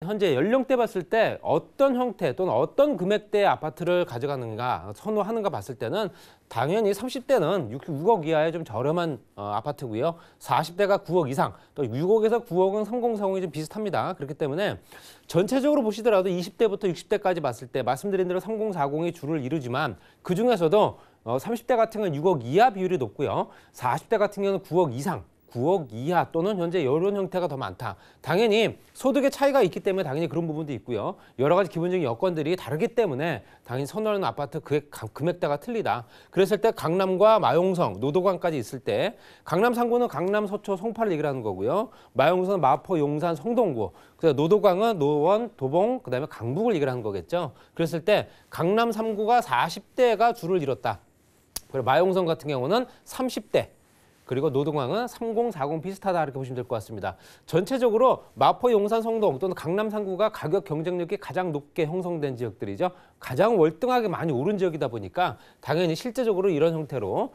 현재 연령대 봤을 때 어떤 형태 또는 어떤 금액대의 아파트를 가져가는가 선호하는가 봤을 때는 당연히 30대는 6억 이하의 좀 저렴한 아파트고요. 40대가 9억 이상, 또 6억에서 9억은 3040이 좀 비슷합니다. 그렇기 때문에 전체적으로 보시더라도 20대부터 60대까지 봤을 때 말씀드린 대로 3040이 주를 이루지만 그중에서도 30대 같은 경우는 6억 이하 비율이 높고요. 40대 같은 경우는 9억 이상, 9억 이하 또는 현재 이런 형태가 더 많다. 당연히 소득의 차이가 있기 때문에 당연히 그런 부분도 있고요. 여러 가지 기본적인 여건들이 다르기 때문에 당연히 선호하는 아파트 금액대가 틀리다. 그랬을 때 강남과 마용성, 노도관까지 있을 때 강남 3구는 강남, 서초, 송파를 얘기를 하는 거고요. 마용성은 마포, 용산, 성동구, 그래서 노도광은 노원, 도봉, 그다음에 강북을 얘기를 하는 거겠죠. 그랬을 때 강남 3구가 40대가 주를 이뤘다. 그리고 마용성 같은 경우는 30대. 그리고 노동광은 3040 비슷하다 이렇게 보시면 될 것 같습니다. 전체적으로 마포, 용산, 성동 또는 강남 3구가 가격 경쟁력이 가장 높게 형성된 지역들이죠. 가장 월등하게 많이 오른 지역이다 보니까 당연히 실제적으로 이런 형태로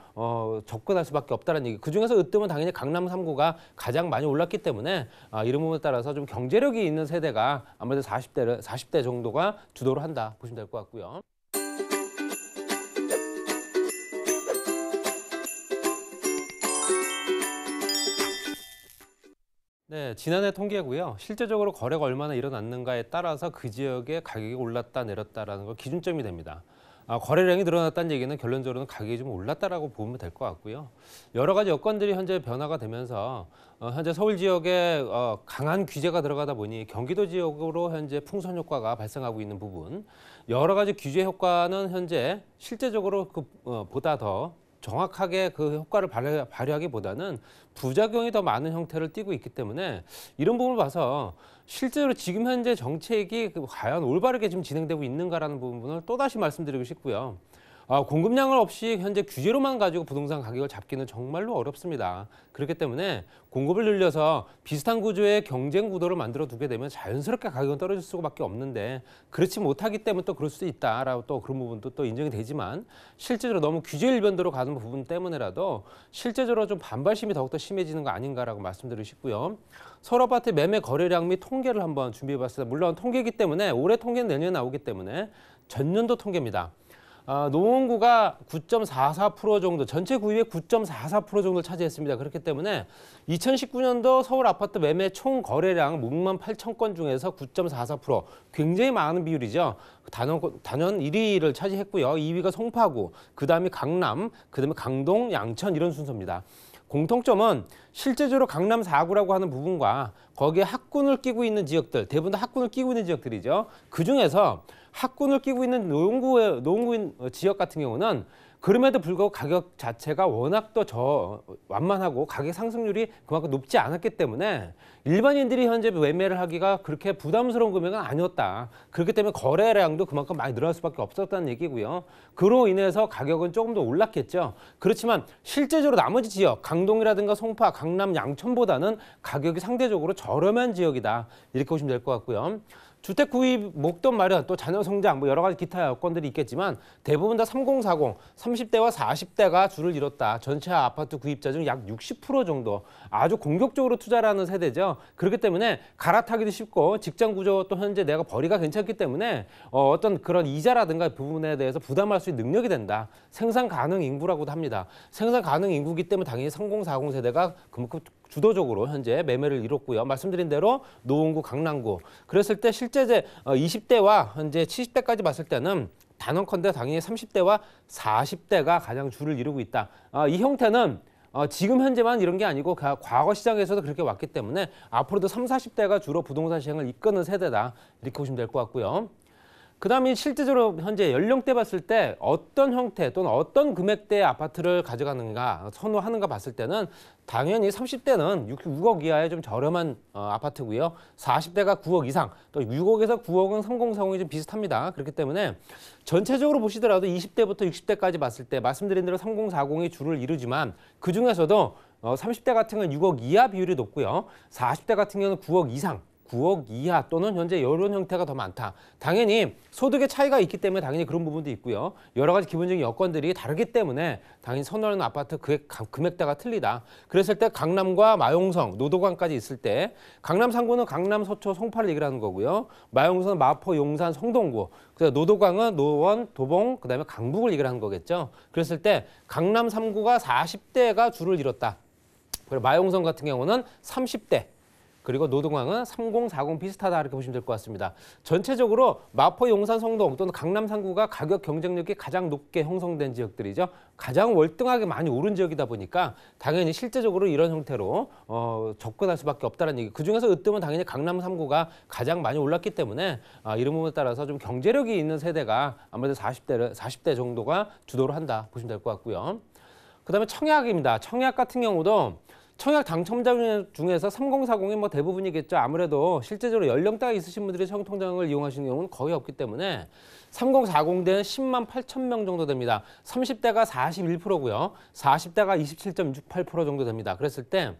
접근할 수밖에 없다는 얘기. 그중에서 으뜸은 당연히 강남 3구가 가장 많이 올랐기 때문에 이런 부분에 따라서 좀 경제력이 있는 세대가 아무래도 40대 정도가 주도를 한다 보시면 될 것 같고요. 네, 지난해 통계고요. 실제적으로 거래가 얼마나 일어났는가에 따라서 그 지역의 가격이 올랐다 내렸다라는 걸 기준점이 됩니다. 거래량이 늘어났다는 얘기는 결론적으로는 가격이 좀 올랐다라고 보면 될 것 같고요. 여러 가지 여건들이 현재 변화가 되면서 현재 서울 지역에 강한 규제가 들어가다 보니 경기도 지역으로 현재 풍선 효과가 발생하고 있는 부분, 여러 가지 규제 효과는 현재 실제적으로 보다 더 정확하게 그 효과를 발휘하기보다는 부작용이 더 많은 형태를 띠고 있기 때문에 이런 부분을 봐서 실제로 지금 현재 정책이 과연 올바르게 지금 진행되고 있는가라는 부분을 또다시 말씀드리고 싶고요. 공급량을 없이 현재 규제로만 가지고 부동산 가격을 잡기는 정말로 어렵습니다. 그렇기 때문에 공급을 늘려서 비슷한 구조의 경쟁 구도를 만들어 두게 되면 자연스럽게 가격은 떨어질 수밖에 없는데 그렇지 못하기 때문에 또 그럴 수도 있다라고 또 그런 부분도 또 인정이 되지만 실제적으로 너무 규제 일변도로 가는 부분 때문에라도 실제적으로 좀 반발심이 더욱더 심해지는 거 아닌가라고 말씀드리고 싶고요. 서울 아파트 매매 거래량 및 통계를 한번 준비해봤습니다. 물론 통계이기 때문에 올해 통계는 내년에 나오기 때문에 전년도 통계입니다. 노원구가 9.44% 정도, 전체 구입의 9.44% 정도를 차지했습니다. 그렇기 때문에 2019년도 서울 아파트 매매 총 거래량 6만 8천 건 중에서 9.44%, 굉장히 많은 비율이죠. 단연 1위를 차지했고요. 2위가 송파구, 그 다음에 강남, 그 다음에 강동, 양천 이런 순서입니다. 공통점은 실제적으로 강남 4구라고 하는 부분과 거기에 학군을 끼고 있는 지역들, 대부분 다 학군을 끼고 있는 지역들이죠. 그중에서 학군을 끼고 있는 노원구 지역 같은 경우는 그럼에도 불구하고 가격 자체가 워낙 더 완만하고 가격 상승률이 그만큼 높지 않았기 때문에 일반인들이 현재 매매를 하기가 그렇게 부담스러운 금액은 아니었다. 그렇기 때문에 거래량도 그만큼 많이 늘어날 수밖에 없었다는 얘기고요. 그로 인해서 가격은 조금 더 올랐겠죠. 그렇지만 실제적으로 나머지 지역, 강동이라든가 송파, 강남, 양천보다는 가격이 상대적으로 저렴한 지역이다. 이렇게 보시면 될 것 같고요. 주택 구입, 목돈 마련, 또 자녀 성장, 뭐 여러 가지 기타 여건들이 있겠지만 대부분 다 3040, 30대와 40대가 주를 이뤘다. 전체 아파트 구입자 중 약 60% 정도 아주 공격적으로 투자를 하는 세대죠. 그렇기 때문에 갈아타기도 쉽고 직장 구조 또 현재 내가 벌이가 괜찮기 때문에 어떤 그런 이자라든가 부분에 대해서 부담할 수 있는 능력이 된다. 생산 가능 인구라고도 합니다. 생산 가능 인구이기 때문에 당연히 3040 세대가 그만큼 주도적으로 현재 매매를 이뤘고요. 말씀드린 대로 노원구, 강남구. 그랬을 때 실제 20대와 현재 70대까지 봤을 때는 단언컨대 당연히 30대와 40대가 가장 주를 이루고 있다. 이 형태는 지금 현재만 이런 게 아니고 과거 시장에서도 그렇게 왔기 때문에 앞으로도 30, 40대가 주로 부동산 시장을 이끄는 세대다. 이렇게 보시면 될 것 같고요. 그 다음에 실제적으로 현재 연령대 봤을 때 어떤 형태 또는 어떤 금액대의 아파트를 가져가는가 선호하는가 봤을 때는 당연히 30대는 6억 이하의 좀 저렴한 아파트고요. 40대가 9억 이상, 또 6억에서 9억은 3040이 좀 비슷합니다. 그렇기 때문에 전체적으로 보시더라도 20대부터 60대까지 봤을 때 말씀드린 대로 3040이 주를 이루지만 그중에서도 30대 같은 경우는 6억 이하 비율이 높고요. 40대 같은 경우는 9억 이상, 9억 이하 또는 현재 이런 형태가 더 많다. 당연히 소득의 차이가 있기 때문에 당연히 그런 부분도 있고요. 여러 가지 기본적인 여건들이 다르기 때문에 당연히 선호하는 아파트 금액대가 틀리다. 그랬을 때 강남과 마용성, 노도관까지 있을 때 강남 3구는 강남, 서초, 송파를 얘기를 하는 거고요. 마용성은 마포, 용산, 성동구. 그래서 노도광은 노원, 도봉, 그다음에 강북을 얘기를 하는 거겠죠. 그랬을 때 강남 3구가 40대가 줄을 이뤘다. 그리고 마용성 같은 경우는 30대. 그리고 노동항은 3040 비슷하다 이렇게 보시면 될 것 같습니다. 전체적으로 마포, 용산, 성동 또는 강남 3구가 가격 경쟁력이 가장 높게 형성된 지역들이죠. 가장 월등하게 많이 오른 지역이다 보니까 당연히 실제적으로 이런 형태로 접근할 수밖에 없다는 얘기. 그중에서 으뜸은 당연히 강남 3구가 가장 많이 올랐기 때문에 이런 부분에 따라서 좀 경제력이 있는 세대가 아무래도 40대 정도가 주도를 한다 보시면 될 것 같고요. 그다음에 청약입니다. 청약 같은 경우도 청약 당첨자 중에서 3040이 뭐 대부분이겠죠. 아무래도 실제적으로 연령대가 있으신 분들이 청통장을 이용하시는 경우는 거의 없기 때문에 3040대는 10만 8천 명 정도 됩니다. 30대가 41%고요. 40대가 27.68% 정도 됩니다. 그랬을 때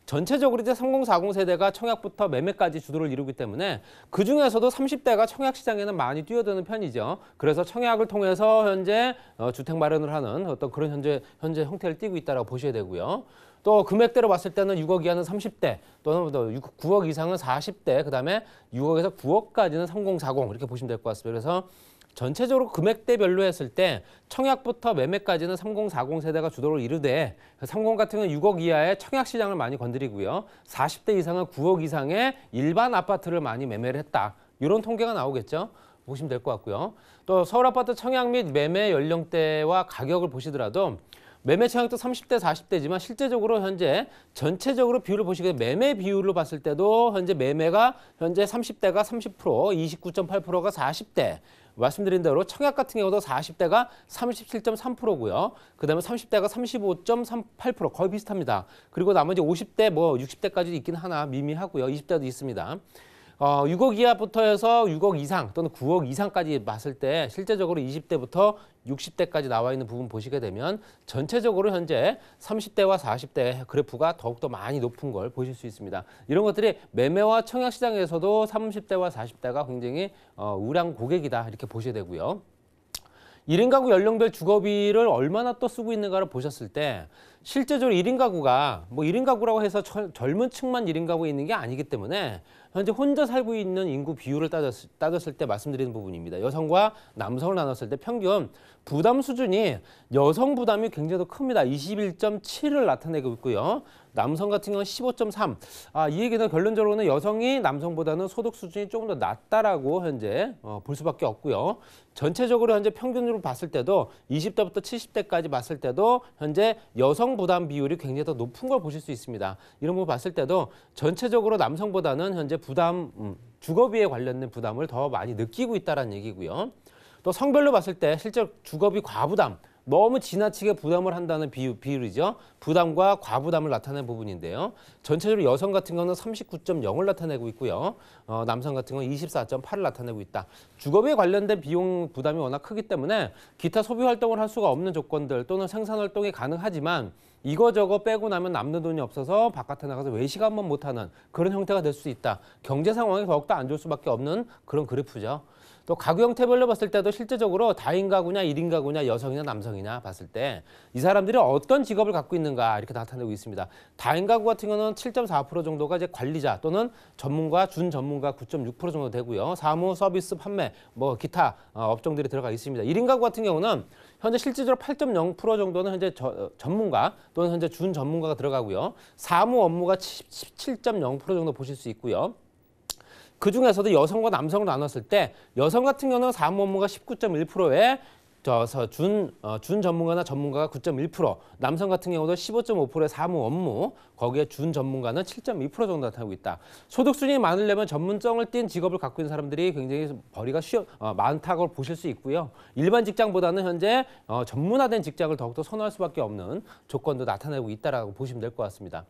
전체적으로 이제 3040 세대가 청약부터 매매까지 주도를 이루기 때문에 그중에서도 30대가 청약 시장에는 많이 뛰어드는 편이죠. 그래서 청약을 통해서 현재 주택 마련을 하는 어떤 그런 현재 형태를 띠고 있다고 보셔야 되고요. 또 금액대로 봤을 때는 6억 이하는 30대 또는 9억 이상은 40대 그다음에 6억에서 9억까지는 3040 이렇게 보시면 될 것 같습니다. 그래서 전체적으로 금액대별로 했을 때 청약부터 매매까지는 3040 세대가 주도를 이루되 30 같은 경우는 6억 이하의 청약 시장을 많이 건드리고요. 40대 이상은 9억 이상의 일반 아파트를 많이 매매를 했다. 이런 통계가 나오겠죠. 보시면 될 것 같고요. 또 서울 아파트 청약 및 매매 연령대와 가격을 보시더라도 매매 청약도 30대, 40대지만 실제적으로 현재 전체적으로 비율을 보시게 매매 비율로 봤을 때도 현재 매매가 현재 30대가 30%, 29.8%가 40대. 말씀드린 대로 청약 같은 경우도 40대가 37.3%고요. 그다음에 30대가 35.38% 거의 비슷합니다. 그리고 나머지 50대, 60대까지 있긴 하나 미미하고요. 20대도 있습니다. 6억 이하부터 해서 6억 이상 또는 9억 이상까지 봤을 때 실제적으로 20대부터 60대까지 나와 있는 부분 보시게 되면 전체적으로 현재 30대와 40대 그래프가 더욱더 많이 높은 걸 보실 수 있습니다. 이런 것들이 매매와 청약 시장에서도 30대와 40대가 굉장히 우량 고객이다 이렇게 보셔야 되고요. 1인 가구 연령별 주거비를 얼마나 또 쓰고 있는가를 보셨을 때 실제적으로 1인 가구가 1인 가구라고 해서 젊은 층만 1인 가구에 있는 게 아니기 때문에 현재 혼자 살고 있는 인구 비율을 따졌을 때 말씀드리는 부분입니다. 여성과 남성을 나눴을 때 평균 부담 수준이 여성 부담이 굉장히 더 큽니다. 21.7을 나타내고 있고요. 남성 같은 경우는 15.3. 이 얘기는 결론적으로는 여성이 남성보다는 소득 수준이 조금 더 낮다라고 현재 볼 수밖에 없고요. 전체적으로 현재 평균으로 봤을 때도 20대부터 70대까지 봤을 때도 현재 여성 부담 비율이 굉장히 더 높은 걸 보실 수 있습니다. 이런 거 봤을 때도 전체적으로 남성보다는 현재 주거비에 관련된 부담을 더 많이 느끼고 있다는 얘기고요. 또 성별로 봤을 때 실제 주거비 과부담, 너무 지나치게 부담을 한다는 비율이죠. 부담과 과부담을 나타내는 부분인데요. 전체적으로 여성 같은 경우는 39.0을 나타내고 있고요. 남성 같은 경우는 24.8을 나타내고 있다. 주거비에 관련된 비용 부담이 워낙 크기 때문에 기타 소비 활동을 할 수가 없는 조건들 또는 생산 활동이 가능하지만 이거저거 빼고 나면 남는 돈이 없어서 바깥에 나가서 외식 한번 못하는 그런 형태가 될 수 있다. 경제 상황이 더욱더 안 좋을 수밖에 없는 그런 그래프죠. 또 가구 형태별로 봤을 때도 실제적으로 다인 가구냐, 1인 가구냐, 여성이냐, 남성이냐 봤을 때 이 사람들이 어떤 직업을 갖고 있는가 이렇게 나타내고 있습니다. 다인 가구 같은 경우는 7.4% 정도가 이제 관리자 또는 전문가, 준전문가 9.6% 정도 되고요. 사무, 서비스, 판매, 기타 업종들이 들어가 있습니다. 1인 가구 같은 경우는 현재 실질적으로 8.0% 정도는 현재 전문가 또는 현재 준전문가가 들어가고요. 사무 업무가 17.0% 정도 보실 수 있고요. 그중에서도 여성과 남성을 나눴을 때 여성 같은 경우는 사무 업무가 19.1%에 준 전문가나 전문가가 9.1%, 남성 같은 경우도 15.5%의 사무 업무, 거기에 준 전문가는 7.2% 정도 나타나고 있다. 소득 수준이 많으려면 전문성을 띈 직업을 갖고 있는 사람들이 굉장히 벌이가 많다고 보실 수 있고요. 일반 직장보다는 현재 전문화된 직장을 더욱더 선호할 수밖에 없는 조건도 나타내고 있다라고 보시면 될 것 같습니다.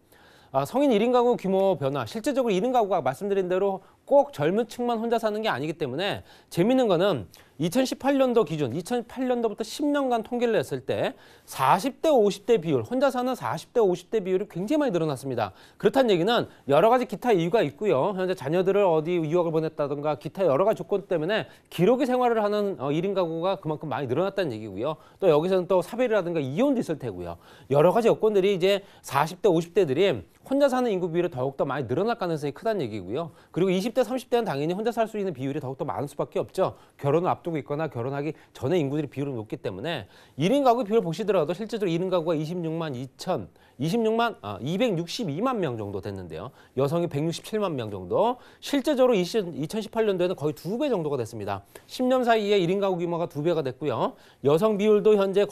성인 1인 가구 규모 변화, 실제적으로 1인 가구가 말씀드린 대로 꼭 젊은 층만 혼자 사는 게 아니기 때문에 재밌는 거는 2018년도 기준, 2008년도부터 10년간 통계를 냈을 때 40대, 50대 비율, 혼자 사는 40대, 50대 비율이 굉장히 많이 늘어났습니다. 그렇다는 얘기는 여러 가지 기타 이유가 있고요. 현재 자녀들을 어디 유학을 보냈다든가 기타 여러 가지 조건 때문에 기러기 생활을 하는 1인 가구가 그만큼 많이 늘어났다는 얘기고요. 또 여기서는 또 사별이라든가 이혼도 있을 테고요. 여러 가지 여건들이 이제 40대, 50대들이 혼자 사는 인구 비율이 더욱더 많이 늘어날 가능성이 크다는 얘기고요. 그리고 20대, 30대는 당연히 혼자 살 수 있는 비율이 더욱더 많을 수밖에 없죠. 결혼을 앞두고 있거나 결혼하기 전에 인구들이 비율이 높기 때문에 1인 가구 비율 보시더라도 실제적으로 1인 가구가 262만 명 정도 됐는데요. 여성이 167만 명 정도. 실제적으로 2018년도에는 거의 2배 정도가 됐습니다. 10년 사이에 1인 가구 규모가 2배가 됐고요. 여성 비율도 현재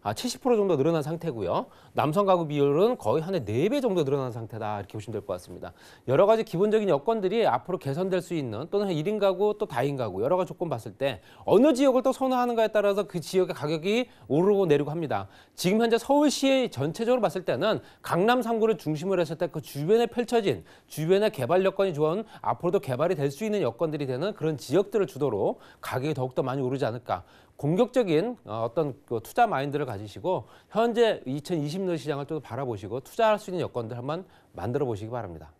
70% 정도 늘어난 상태고요. 남성 가구 비율은 거의 한 4배 정도 늘어난 상태다 이렇게 보시면 될 것 같습니다. 여러 가지 기본적인 여건들이 앞으로 개선될 수 있는 또는 1인 가구 또 다인 가구 여러 가지 조건 봤을 때 어느 지역을 또 선호하는가에 따라서 그 지역의 가격이 오르고 내리고 합니다. 지금 현재 서울시의 전체적으로 봤을 때는 강남 3구를 중심으로 했을 때 그 주변에 펼쳐진 주변의 개발 여건이 좋은 앞으로도 개발이 될 수 있는 여건들이 되는 그런 지역들을 주도로 가격이 더욱더 많이 오르지 않을까. 공격적인 어떤 투자 마인드를 가지시고 현재 2020년 시장을 좀 바라보시고 투자할 수 있는 여건들 한번 만들어 보시기 바랍니다.